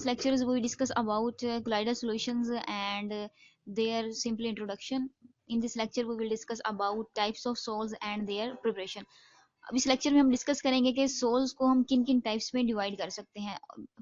lectures we discuss about colloidal solutions and their simple introduction. In this lecture we will discuss about types of sols and their preparation. अब इस lecture में हम discuss करेंगे कि souls को हम किन किन टाइप्स में डिवाइड कर सकते हैं।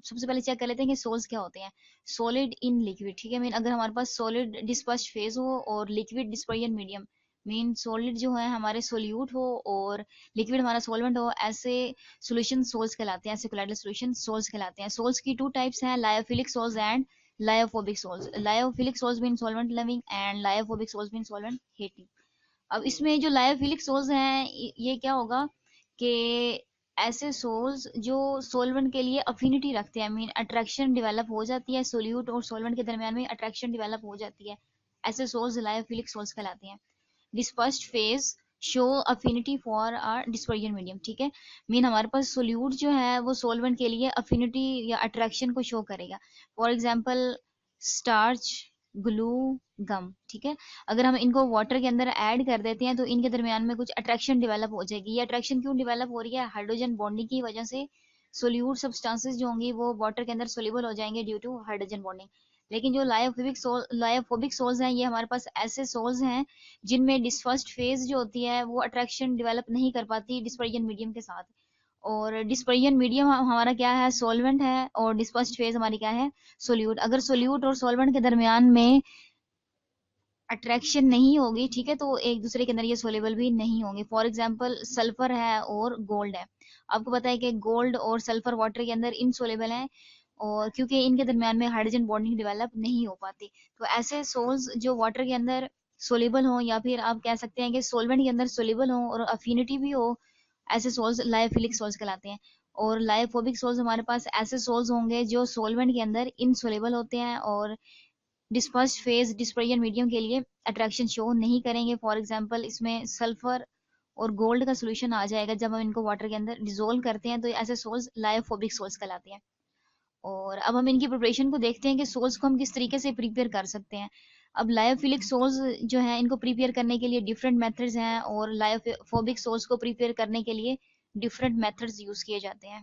सबसे पहले चेक कर लेते हैं कि सोल्स क्या होते हैं। सॉलिड इन लिक्विड, ठीक है, मीन अगर हमारे पास सॉलिड डिस्पर्स्ड फेज हो और liquid dispersion medium, mean solid जो है हमारे सोल्यूट हो और लिक्विड हमारा सॉल्वेंट हो, ऐसे सॉल्यूशन सोल्स कहलाते हैं, ऐसे कोलाइडल सॉल्यूशन सोल्स कहलाते हैं। सोल्स की टू टाइप्स हैं, lyophilic sols and lyophobic sols. Lyophilic sols mean solvent loving and lyophobic sols mean solvent hating. अब इसमें जो लायोफिलिक सोल्स हैं ये क्या होगा कि ऐसे सोल्स जो सोलवेंट के लिए अफिनिटी रखते हैं, मीन अट्रैक्शन डेवलप हो जाती है, सोल्यूट और सोलवेंट के दरमियान में अट्रैक्शन डेवलप हो जाती है, ऐसे सोल्स लायोफिलिक सोल्स कहलाते हैं। Dispersed phase show affinity for a dispersion medium, ठीक है, मीन हमारे पास सोल्यूट जो है वो सोलवेंट के लिए अफिनिटी या अट्रैक्शन को शो करेगा। फॉर एग्जाम्पल स्टार्च, ग्लू, गम, ठीक है, अगर हम इनको वाटर के अंदर ऐड कर देते हैं तो इनके दरमियान में कुछ अट्रैक्शन डेवलप हो जाएगी। ये अट्रैक्शन क्यों डेवलप हो रही है? हाइड्रोजन बॉन्डिंग की वजह से सोल्यूट सब्सटेंसेस जो होंगी वो वाटर के अंदर सोल्यूबल हो जाएंगे ड्यू टू हाइड्रोजन बॉन्डिंग। लेकिन जो लायोफोबिक सोल्स हैं ये हमारे पास ऐसे सोल्स हैं जिनमें डिस्पर्स्ड फेज जो होती है वो अट्रैक्शन डेवलप नहीं कर पाती डिस्पर्जन मीडियम के साथ। और डिस्पर्जन मीडियम हमारा क्या है? सॉल्वेंट है, और डिस्पर्स्ड फेज हमारी क्या है? सोल्यूट। अगर सोल्यूट और सॉल्वेंट के दरमियान में अट्रैक्शन नहीं होगी, ठीक है, तो एक दूसरे के अंदर ये सोलेबल भी नहीं होंगे। फॉर एग्जाम्पल सल्फर है और गोल्ड है। आपको पता है कि गोल्ड और सल्फर वाटर के अंदर इनसोलेबल है, और क्योंकि इनके दरमियान में हाइड्रोजन बॉन्डिंग डेवलप नहीं हो पाती। तो ऐसे सोल्स जो वाटर के अंदर सोलेबल हो, या फिर आप कह सकते हैं कि सोलवेंट के अंदर सोलेबल हो और अफिनिटी भी हो, ऐसे सोल्स लायोफिलिक सोल्स कहलाते हैं। और लायोफोबिक सोल्स हमारे पास ऐसे सोल्स होंगे जो सोलवेंट के अंदर इनसोलेबल होते हैं और डिस्पर्स्ड फेज डिस्पर्जन मीडियम के लिए अट्रैक्शन शो नहीं करेंगे। फॉर एग्जांपल इसमें सल्फर और गोल्ड का सोल्यूशन आ जाएगा जब हम इनको वाटर के अंदर डिसोल्व करते हैं, तो ऐसे सोल्स लायोफोबिक सोल्स कहलाते हैं। और अब हम इनकी प्रिपरेशन को देखते हैं कि सोल्स को हम किस तरीके से प्रिपेयर कर सकते हैं। अब लायोफिलिक सोल्स जो हैं इनको प्रिपेयर करने के लिए डिफरेंट मेथड्स हैं, और लायोफोबिक सोल्स को प्रिपेयर करने के लिए डिफरेंट मेथड्स यूज किए जाते हैं।